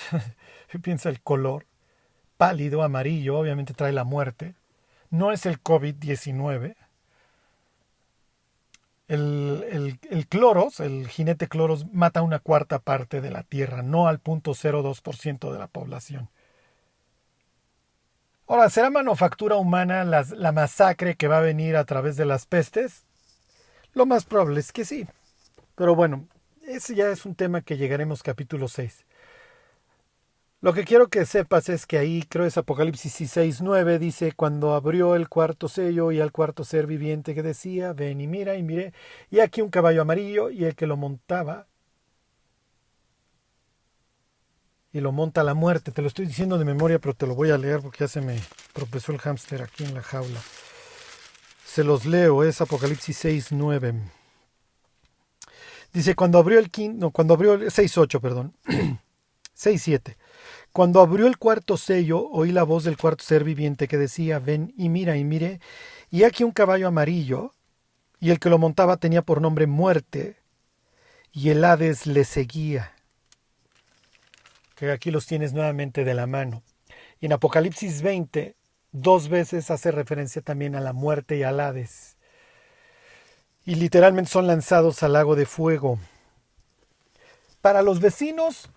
piensa el color, pálido, amarillo, obviamente trae la muerte. No es el COVID-19. El Cloros, el jinete Cloros, mata a una cuarta parte de la Tierra, no al 0.02% de la población. Ahora, ¿será manufactura humana la masacre que va a venir a través de las pestes? Lo más probable es que sí. Pero bueno, ese ya es un tema que llegaremos capítulo 6. Lo que quiero que sepas es que ahí, creo es Apocalipsis 6:9, dice, cuando abrió el cuarto sello y al cuarto ser viviente que decía, ven y mira, y miré, y aquí un caballo amarillo, y el que lo montaba, y lo monta la muerte. Te lo estoy diciendo de memoria, pero te lo voy a leer porque ya se me tropezó el hámster aquí en la jaula. Se los leo, es Apocalipsis 6:9. Dice, cuando abrió el 6:8, perdón. 6:7. Cuando abrió el cuarto sello, oí la voz del cuarto ser viviente que decía, ven y mira, y miré, y aquí un caballo amarillo, y el que lo montaba tenía por nombre Muerte, y el Hades le seguía. Que aquí los tienes nuevamente de la mano. Y en Apocalipsis 20, 2 veces hace referencia también a la muerte y al Hades. Y literalmente son lanzados al lago de fuego. Para los vecinos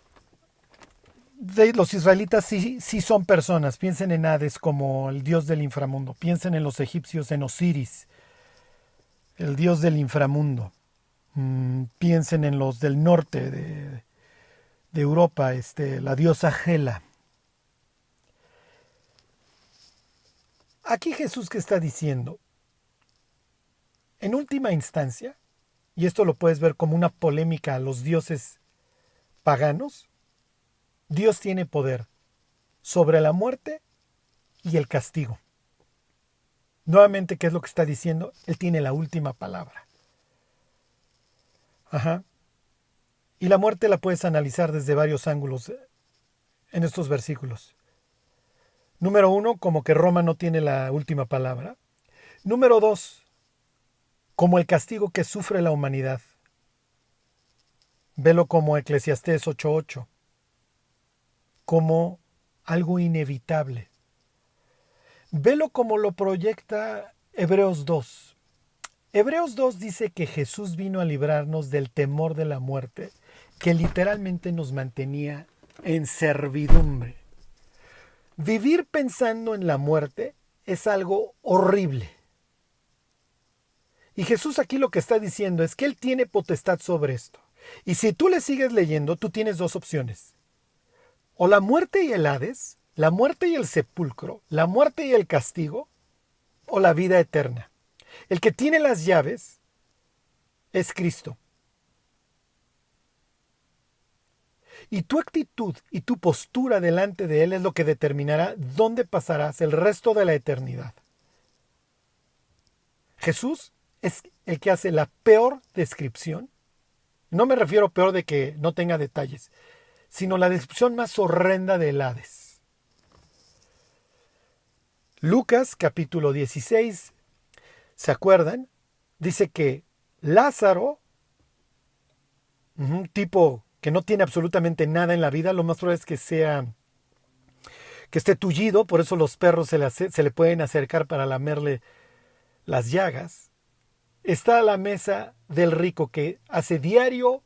de los israelitas sí son personas. Piensen en Hades como el dios del inframundo. Piensen en los egipcios en Osiris, el dios del inframundo. Piensen en los del norte de Europa, la diosa Hela. Aquí Jesús, ¿qué está diciendo? En última instancia, y esto lo puedes ver como una polémica a los dioses paganos, Dios tiene poder sobre la muerte y el castigo. Nuevamente, ¿qué es lo que está diciendo? Él tiene la última palabra. Ajá. Y la muerte la puedes analizar desde varios ángulos en estos versículos. Número 1, como que Roma no tiene la última palabra. Número 2, como el castigo que sufre la humanidad. Velo como Eclesiastés 8:8, como algo inevitable. Velo como lo proyecta Hebreos 2. Hebreos 2 dice que Jesús vino a librarnos del temor de la muerte, que literalmente nos mantenía en servidumbre. Vivir pensando en la muerte es algo horrible. Y Jesús aquí lo que está diciendo es que Él tiene potestad sobre esto. Y si tú le sigues leyendo, tú tienes 2 opciones. O la muerte y el Hades, la muerte y el sepulcro, la muerte y el castigo, o la vida eterna. El que tiene las llaves es Cristo. Y tu actitud y tu postura delante de Él es lo que determinará dónde pasarás el resto de la eternidad. Jesús es el que hace la peor descripción. No me refiero peor de que no tenga detalles, sino la descripción más horrenda del Hades. Lucas capítulo 16, ¿se acuerdan? Dice que Lázaro, un tipo que no tiene absolutamente nada en la vida, lo más probable es que esté tullido, por eso los perros se le pueden acercar para lamerle las llagas. Está a la mesa del rico que hace diario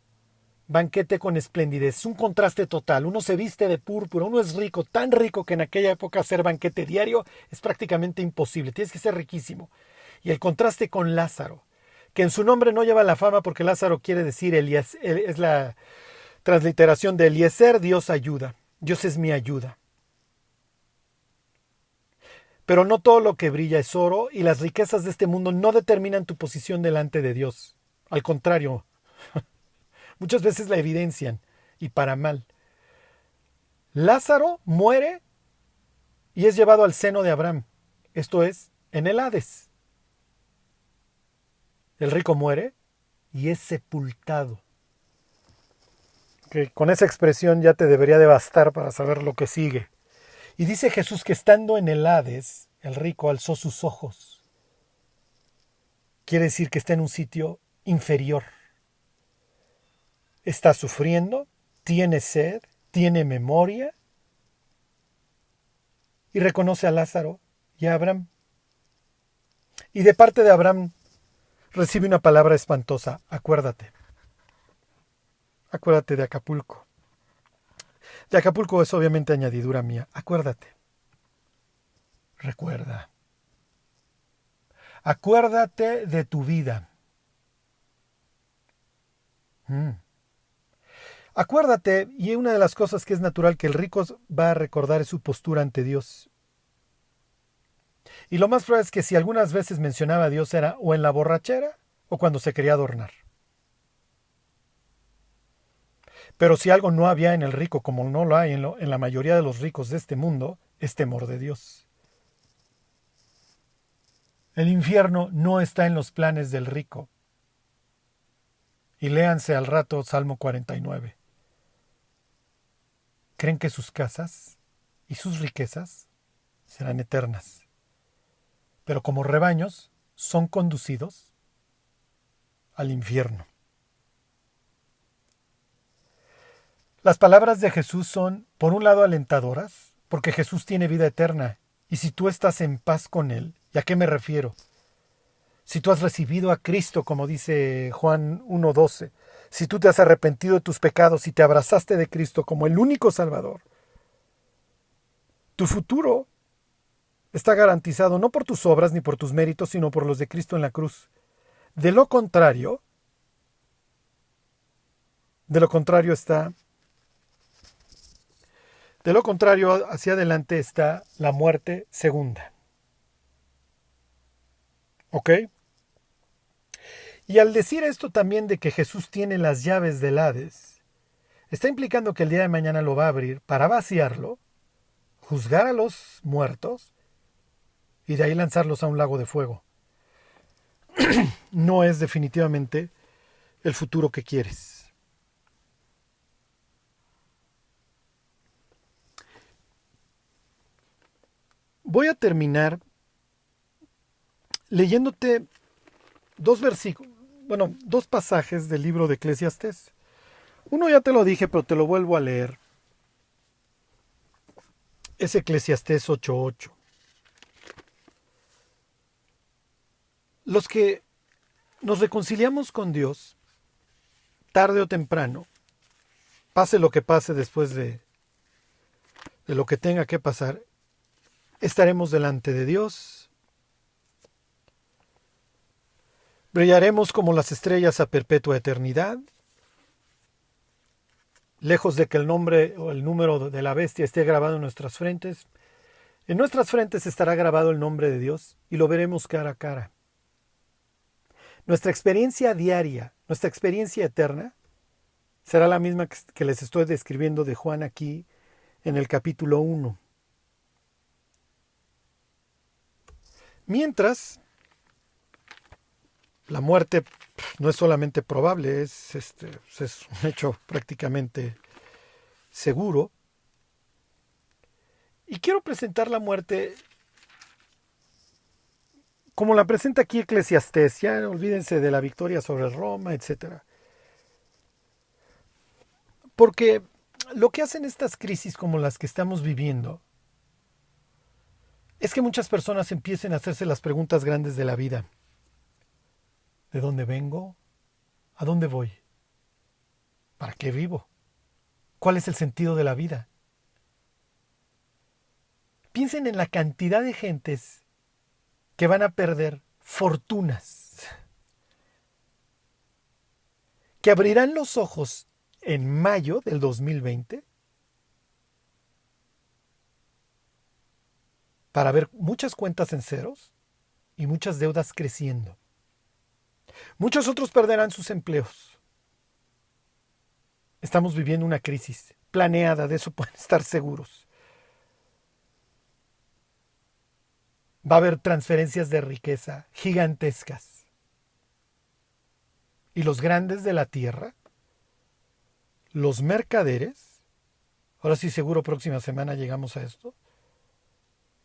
banquete con esplendidez. Es un contraste total. Uno se viste de púrpura, uno es rico, tan rico que en aquella época hacer banquete diario es prácticamente imposible. Tienes que ser riquísimo. Y el contraste con Lázaro, que en su nombre no lleva la fama porque Lázaro quiere decir es la transliteración de Eliezer, Dios ayuda. Dios es mi ayuda. Pero no todo lo que brilla es oro y las riquezas de este mundo no determinan tu posición delante de Dios. Al contrario, muchas veces la evidencian y para mal. Lázaro muere y es llevado al seno de Abraham, esto es, en el Hades. El rico muere y es sepultado. Que con esa expresión ya te debería de bastar para saber lo que sigue. Y dice Jesús que estando en el Hades, el rico alzó sus ojos. Quiere decir que está en un sitio inferior. Está sufriendo, tiene sed, tiene memoria y reconoce a Lázaro y a Abraham. Y de parte de Abraham recibe una palabra espantosa: acuérdate. Acuérdate de Acapulco. De Acapulco es obviamente añadidura mía. Acuérdate. Recuerda. Acuérdate de tu vida. Acuérdate, y una de las cosas que es natural que el rico va a recordar es su postura ante Dios. Y lo más probable es que si algunas veces mencionaba a Dios era o en la borrachera o cuando se quería adornar. Pero si algo no había en el rico, como no lo hay en la mayoría de los ricos de este mundo, es temor de Dios. El infierno no está en los planes del rico. Y léanse al rato Salmo 49. Creen que sus casas y sus riquezas serán eternas. Pero como rebaños son conducidos al infierno. Las palabras de Jesús son, por un lado, alentadoras, porque Jesús tiene vida eterna, y si tú estás en paz con Él, ¿y a qué me refiero? Si tú has recibido a Cristo, como dice Juan 1:12, si tú te has arrepentido de tus pecados y te abrazaste de Cristo como el único Salvador, tu futuro está garantizado no por tus obras ni por tus méritos, sino por los de Cristo en la cruz. De lo contrario está... De lo contrario, hacia adelante está la muerte segunda. ¿Ok? Y al decir esto también de que Jesús tiene las llaves del Hades, está implicando que el día de mañana lo va a abrir para vaciarlo, juzgar a los muertos y de ahí lanzarlos a un lago de fuego. No es definitivamente el futuro que quieres. Voy a terminar leyéndote dos pasajes del libro de Eclesiastés. Uno ya te lo dije, pero te lo vuelvo a leer. Es Eclesiastés 8:8. Los que nos reconciliamos con Dios, tarde o temprano, pase lo que pase después de lo que tenga que pasar, estaremos delante de Dios. Brillaremos como las estrellas a perpetua eternidad. Lejos de que el nombre o el número de la bestia esté grabado en nuestras frentes estará grabado el nombre de Dios y lo veremos cara a cara. Nuestra experiencia diaria, nuestra experiencia eterna, será la misma que les estoy describiendo de Juan aquí en el capítulo 1. Mientras, la muerte no es solamente probable, es un hecho prácticamente seguro. Y quiero presentar la muerte como la presenta aquí Eclesiastés. Ya olvídense de la victoria sobre Roma, etc. Porque lo que hacen estas crisis como las que estamos viviendo es que muchas personas empiecen a hacerse las preguntas grandes de la vida. ¿De dónde vengo? ¿A dónde voy? ¿Para qué vivo? ¿Cuál es el sentido de la vida? Piensen en la cantidad de gentes que van a perder fortunas, que abrirán los ojos en mayo del 2020 para ver muchas cuentas en ceros y muchas deudas creciendo. Muchos otros perderán sus empleos. Estamos viviendo una crisis planeada, de eso pueden estar seguros. Va a haber transferencias de riqueza gigantescas. y los grandes de la tierra, los mercaderes, ahora sí seguro próxima semana llegamos a esto,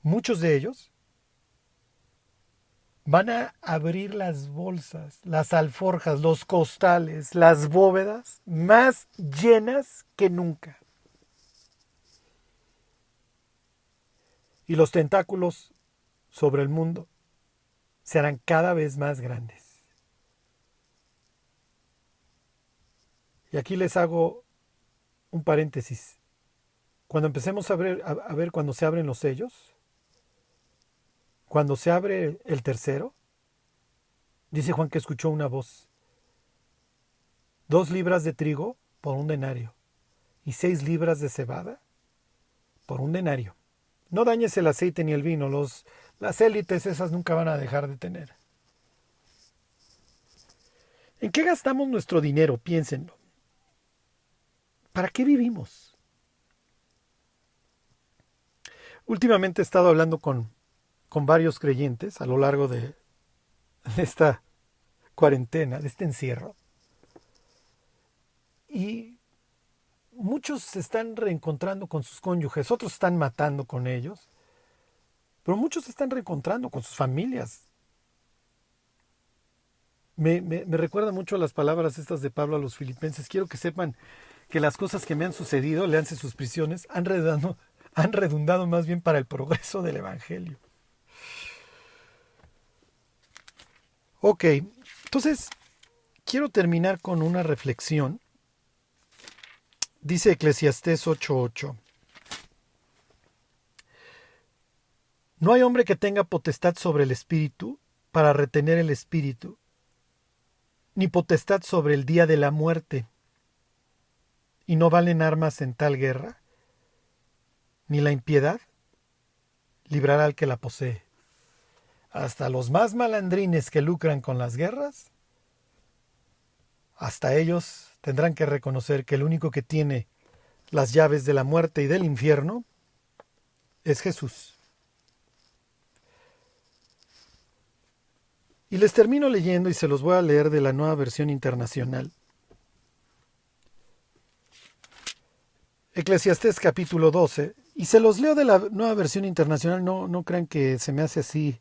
muchos de ellos van a abrir las bolsas, las alforjas, los costales, las bóvedas más llenas que nunca. Y los tentáculos sobre el mundo serán cada vez más grandes. Y aquí les hago un paréntesis. Cuando empecemos a ver cuando se abren los sellos, cuando se abre el tercero, dice Juan que escuchó una voz. 2 libras de trigo por 1 denario y 6 libras de cebada por 1 denario. No dañes el aceite ni el vino, las élites esas nunca van a dejar de tener. ¿En qué gastamos nuestro dinero? Piénsenlo. ¿Para qué vivimos? Últimamente he estado hablando con varios creyentes a lo largo de esta cuarentena, de este encierro. Y muchos se están reencontrando con sus cónyuges, otros están matando con ellos, pero muchos se están reencontrando con sus familias. Me recuerda mucho las palabras estas de Pablo a los filipenses. Quiero que sepan que las cosas que me han sucedido, léanse sus prisiones, han redundado más bien para el progreso del Evangelio. Ok, entonces quiero terminar con una reflexión. Dice Eclesiastés 8:8. No hay hombre que tenga potestad sobre el espíritu para retener el espíritu, ni potestad sobre el día de la muerte. Y no valen armas en tal guerra, ni la impiedad librará al que la posee. Hasta los más malandrines que lucran con las guerras, hasta ellos tendrán que reconocer que el único que tiene las llaves de la muerte y del infierno es Jesús. Y les termino leyendo y se los voy a leer de la Nueva Versión Internacional. Eclesiastés capítulo 12, y se los leo de la Nueva Versión Internacional, no crean que se me hace así,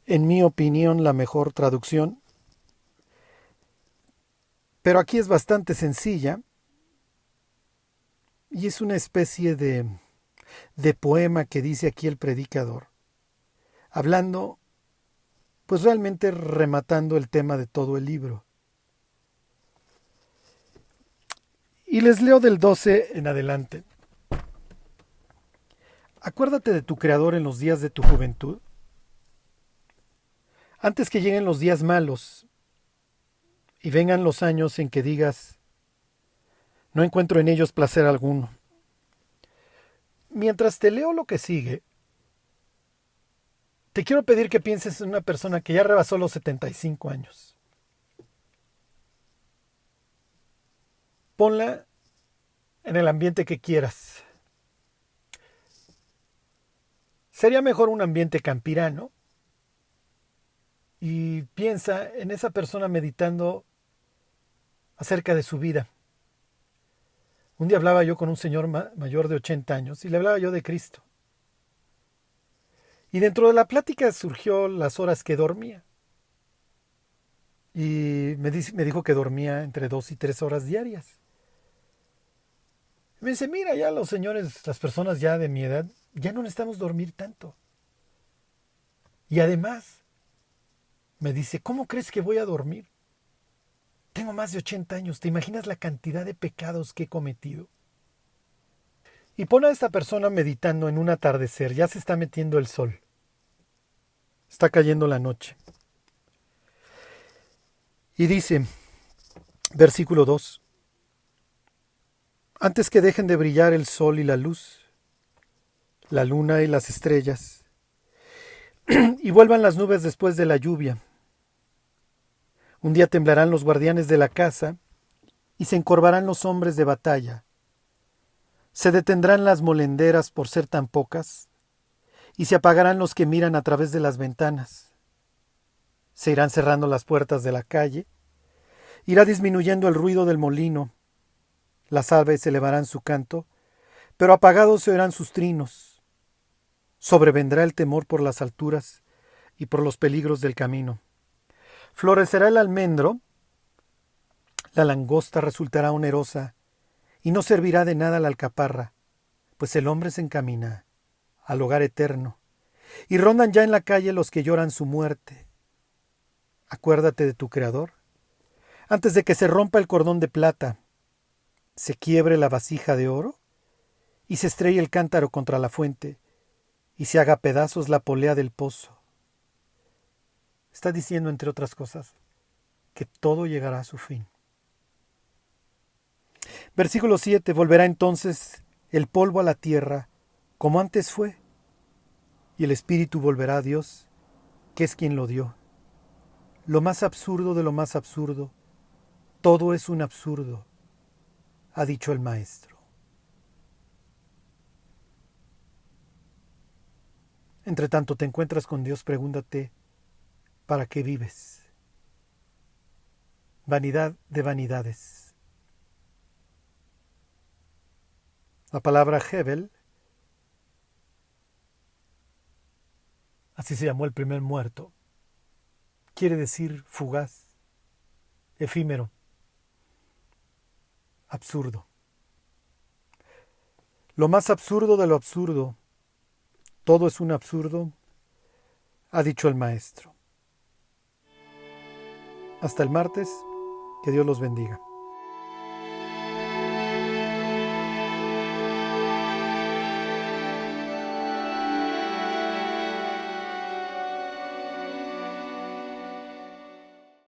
en mi opinión, la mejor traducción. Pero aquí es bastante sencilla y es una especie de poema que dice aquí el predicador, hablando, pues realmente rematando el tema de todo el libro. Y les leo del 12 en adelante. Acuérdate de tu Creador en los días de tu juventud, antes que lleguen los días malos y vengan los años en que digas, no encuentro en ellos placer alguno. Mientras te leo lo que sigue, te quiero pedir que pienses en una persona que ya rebasó los 75 años. Ponla en el ambiente que quieras. Sería mejor un ambiente campirano. Y piensa en esa persona meditando acerca de su vida. Un día hablaba yo con un señor mayor de 80 años y le hablaba yo de Cristo. Y dentro de la plática surgió las horas que dormía. Y me dijo que dormía entre 2 y 3 horas diarias. Y me dice, mira, ya los señores, las personas ya de mi edad, ya no necesitamos dormir tanto. Y además, me dice, ¿cómo crees que voy a dormir? Tengo más de 80 años, ¿te imaginas la cantidad de pecados que he cometido? Y pone a esta persona meditando en un atardecer, ya se está metiendo el sol. Está cayendo la noche. Y dice, versículo 2, antes que dejen de brillar el sol y la luz, la luna y las estrellas, y vuelvan las nubes después de la lluvia. Un día temblarán los guardianes de la casa, y se encorvarán los hombres de batalla. Se detendrán las molenderas por ser tan pocas, y se apagarán los que miran a través de las ventanas. Se irán cerrando las puertas de la calle, Irá disminuyendo el ruido del molino, las aves elevarán su canto, pero apagados se oirán sus trinos. Sobrevendrá el temor por las alturas y por los peligros del camino. Florecerá el almendro, la langosta resultará onerosa, y no servirá de nada la alcaparra, pues el hombre se encamina al hogar eterno, y rondan ya en la calle los que lloran su muerte. Acuérdate de tu Creador, antes de que se rompa el cordón de plata, se quiebre la vasija de oro, y se estrelle el cántaro contra la fuente, y se haga pedazos la polea del pozo. Está diciendo, entre otras cosas, que todo llegará a su fin. Versículo 7. Volverá entonces el polvo a la tierra, como antes fue, y el espíritu volverá a Dios, que es quien lo dio. Lo más absurdo de lo más absurdo, todo es un absurdo, ha dicho el Maestro. Entre tanto te encuentras con Dios, pregúntate, ¿para qué vives? Vanidad de vanidades. La palabra Hebel, así se llamó el primer muerto, quiere decir fugaz, efímero, absurdo. Lo más absurdo de lo absurdo, todo es un absurdo, ha dicho el Maestro. Hasta el martes, que Dios los bendiga.